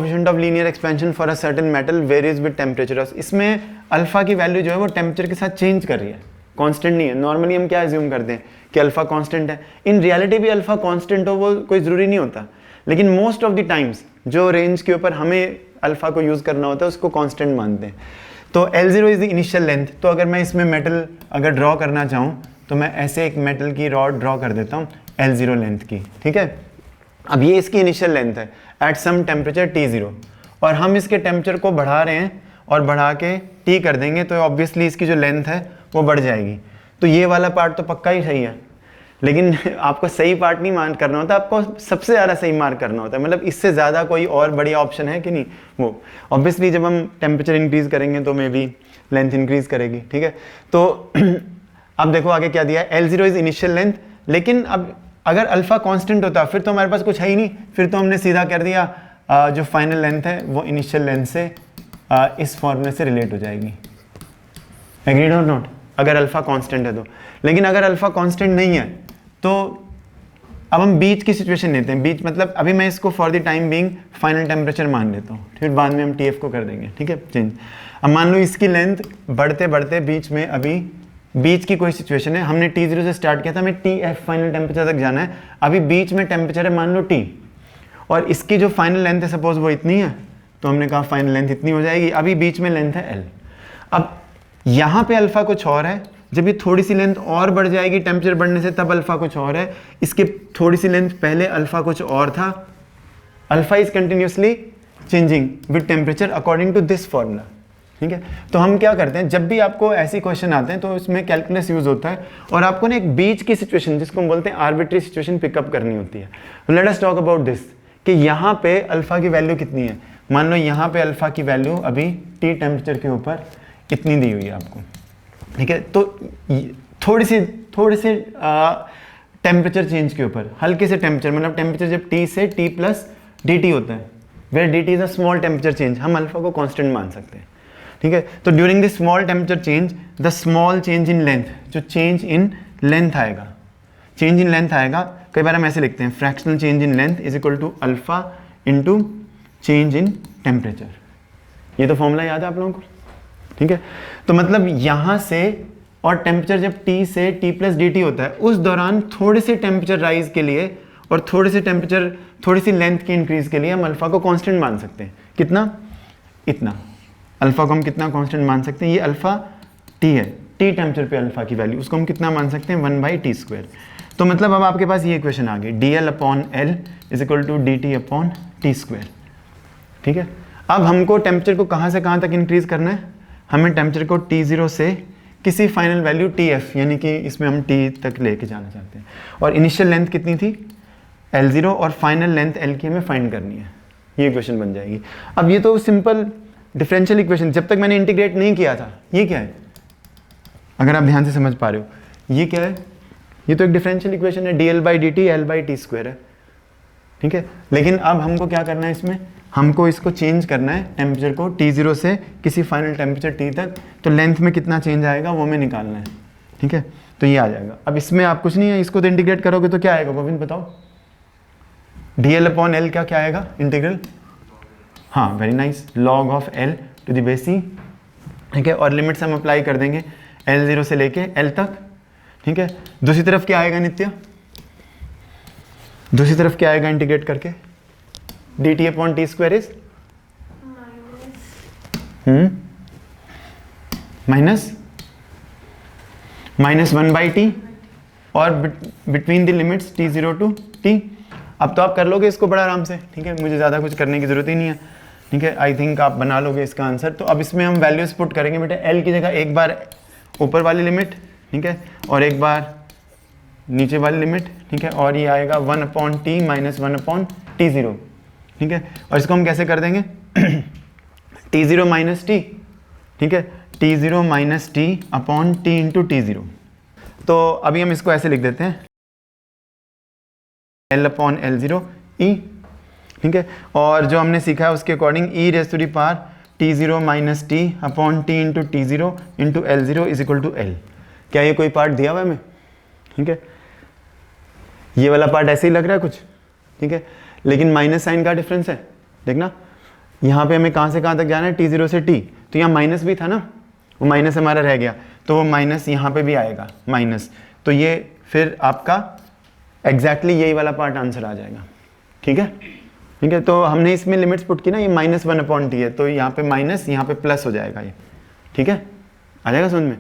Coefficient of linear expansion for a certain metal varies with temperature. इसमें alpha की value जो है वो टेम्परेचर के साथ चेंज कर रही है, कांस्टेंट नहीं है। नॉर्मली हम क्या एज्यूम करते हैं कि अल्फा कांस्टेंट है, इन रियलिटी भी अल्फा कांस्टेंट हो वो कोई ज़रूरी नहीं होता, लेकिन मोस्ट ऑफ द टाइम्स जो रेंज के ऊपर हमें अल्फा को यूज़ करना होता है उसको कांस्टेंट मानते हैं। तो L0 is the initial length. तो अगर मैं इसमें मेटल अगर ड्रॉ करना चाहूँ तो मैं ऐसे एक मेटल की रॉड ड्रॉ कर देता हूँ L0 लेंथ की, ठीक है। अब ये इसकी इनिशियल लेंथ है एट सम टेम्परेचर T0, और हम इसके टेम्परेचर को बढ़ा रहे हैं और बढ़ा के T कर देंगे तो ऑब्वियसली इसकी जो लेंथ है वो बढ़ जाएगी। तो ये वाला पार्ट तो पक्का ही सही है, लेकिन आपको सही पार्ट नहीं मार्क करना होता, आपको सबसे ज़्यादा सही मार्क करना होता है। मतलब इससे ज़्यादा कोई और बढ़िया ऑप्शन है कि नहीं? वो ऑब्वियसली जब हम टेम्परेचर इंक्रीज़ करेंगे तो मे बी लेंथ इंक्रीज़ करेगी, ठीक है। तो अब देखो आगे क्या दिया है, L0 इज़ इनिशियल लेंथ। लेकिन अब अगर अल्फ़ा कांस्टेंट होता फिर तो हमारे पास कुछ है ही नहीं, फिर तो हमने सीधा कर दिया जो फाइनल लेंथ है वो इनिशियल लेंथ से इस फॉर्मूले से रिलेट हो जाएगी। एग्रीड और नॉट? अगर अल्फ़ा कांस्टेंट है तो। लेकिन अगर अल्फ़ा कांस्टेंट नहीं है तो अब हम बीच की सिचुएशन लेते हैं। बीच मतलब अभी मैं इसको for the time being final temperature मान लेता हूँ, फिर बाद में हम TF को कर देंगे, ठीक है, चेंज। अब मान लो इसकी लेंथ बढ़ते बढ़ते बीच में अभी बीच की कोई सिचुएशन है, हमने T0 से स्टार्ट किया था, हमें TF फाइनल टेम्परेचर तक जाना है। अभी बीच में टेम्परेचर है मान लो T, और इसकी जो फाइनल लेंथ है सपोज वो इतनी है, तो हमने कहा फाइनल लेंथ इतनी हो जाएगी। अभी बीच में लेंथ है L। अब यहाँ पे अल्फ़ा कुछ और है, जब ये थोड़ी सी लेंथ और बढ़ जाएगी टेम्परेचर बढ़ने से तब अल्फ़ा कुछ और है। इसके थोड़ी सी लेंथ पहले अल्फ़ा कुछ और था। Alpha is continuously changing with temperature according to this formula, ठीक है। तो हम क्या करते हैं, जब भी आपको ऐसे क्वेश्चन आते हैं तो इसमें कैलकुलस यूज होता है, और आपको ना एक बीच की सिचुएशन जिसको हम बोलते हैं आर्बिट्री सिचुएशन पिकअप करनी होती है। Let us talk about this कि यहाँ पे अल्फ़ा की वैल्यू कितनी है। मान लो यहाँ पे अल्फ़ा की वैल्यू अभी T टेम्परेचर के ऊपर इतनी दी हुई है आपको, ठीक है। तो थोड़ी सी टेम्परेचर चेंज के ऊपर, हल्के से टेम्परेचर, मतलब टेम्परेचर जब T से T प्लस dt होता है, where dt is a small temperature change, हम अल्फा को कांस्टेंट मान सकते हैं, ठीक है। तो during this small temperature change the small change in length, जो चेंज इन लेंथ आएगा, चेंज इन लेंथ आएगा, कई बार हम ऐसे लिखते हैं fractional change in length is equal to alpha into change in temperature. ये तो फॉर्मूला याद है आप लोगों को, ठीक है। तो मतलब यहाँ से और टेम्परेचर जब T से T प्लस dt होता है उस दौरान थोड़े से टेम्परेचर राइज के लिए और थोड़े से टेम्परेचर थोड़ी सी लेंथ की इंक्रीज के लिए हम अल्फा को कांस्टेंट मान सकते हैं। कितना? इतना। अल्फा को हम कितना कांस्टेंट मान सकते हैं? ये अल्फा T है, T टेम्परेचर पे अल्फा की वैल्यू, उसको हम कितना मान सकते हैं? 1/t²। तो मतलब अब आपके पास ये इक्वेशन आ गई, dl/L is equal to dt/t², ठीक है। अब हमको टेम्परेचर को कहाँ से कहाँ तक इंक्रीज करना है? हमें टेम्परेचर को T0 से किसी फाइनल वैल्यू TF, यानी कि इसमें हम T तक लेके जाना चाहते हैं, और इनिशियल लेंथ कितनी थी? L0, और फाइनल लेंथ L की हमें फाइंड करनी है। ये इक्वेशन बन जाएगी। अब ये तो सिंपल डिफरेंशियल इक्वेशन, जब तक मैंने इंटीग्रेट नहीं किया था। ये क्या है? अगर आप ध्यान से समझ पा रहे हो, ये क्या है? ये तो एक डिफरेंशियल इक्वेशन है, dl/dt L/t² है, ठीक है। लेकिन अब हमको क्या करना है, इसमें हमको इसको चेंज करना है, टेम्परेचर को T0 से किसी फाइनल टेम्परेचर T तक, तो लेंथ में कितना चेंज आएगा वो हमें निकालना है, ठीक है। तो ये आ जाएगा। अब इसमें आप कुछ नहीं है, इसको तो इंटीग्रेट करोगे तो क्या आएगा गोविंद बताओ? dl/L क्या आएगा इंटीग्रल? हाँ, very nice, log of L to the base C, ठीक है। और लिमिट्स हम अप्लाई कर देंगे L0 से लेके L तक, ठीक है। दूसरी तरफ क्या आएगा नित्य? दूसरी तरफ क्या आएगा इंटीग्रेट करके? dt/t² इज माइनस 1/t, और between the limits T0 to T। अब तो आप कर लोगे इसको बड़ा आराम से, ठीक है, मुझे ज़्यादा कुछ करने की ज़रूरत ही नहीं है, ठीक है। आई थिंक आप बना लोगे इसका आंसर। तो अब इसमें हम वैल्यूज पुट करेंगे बेटा, L की जगह एक बार ऊपर वाली लिमिट, ठीक है, और एक बार नीचे वाली लिमिट, ठीक है, और ये आएगा 1/t माइनस 1/t0, ठीक है। और इसको हम कैसे कर देंगे? T0 माइनस T, ठीक है, T0 minus T upon T into T0। तो अभी हम इसको ऐसे लिख देते हैं, L/L0 E, ठीक है। और जो हमने सीखा है उसके according e⁻ T0 minus T upon T into T0 into L0 is equal to L। क्या ये कोई पार्ट दिया हुआ है हमें? ठीक है, ये वाला पार्ट ऐसे ही लग रहा है कुछ, ठीक है, लेकिन माइनस साइन का डिफरेंस है, देखना। यहाँ पे हमें कहाँ से कहाँ तक जाना है, t0 से t, तो यहाँ माइनस भी था ना, वो माइनस हमारा रह गया, तो वो माइनस यहाँ पे भी आएगा माइनस, तो ये फिर आपका एग्जैक्टली यही वाला पार्ट आंसर आ जाएगा। ठीक है, ठीक है, तो हमने इसमें लिमिट्स पुट की ना, ये -1/t है, तो यहाँ पे माइनस, यहाँ पे प्लस हो जाएगा ये। ठीक है, आ जाएगा समझ में।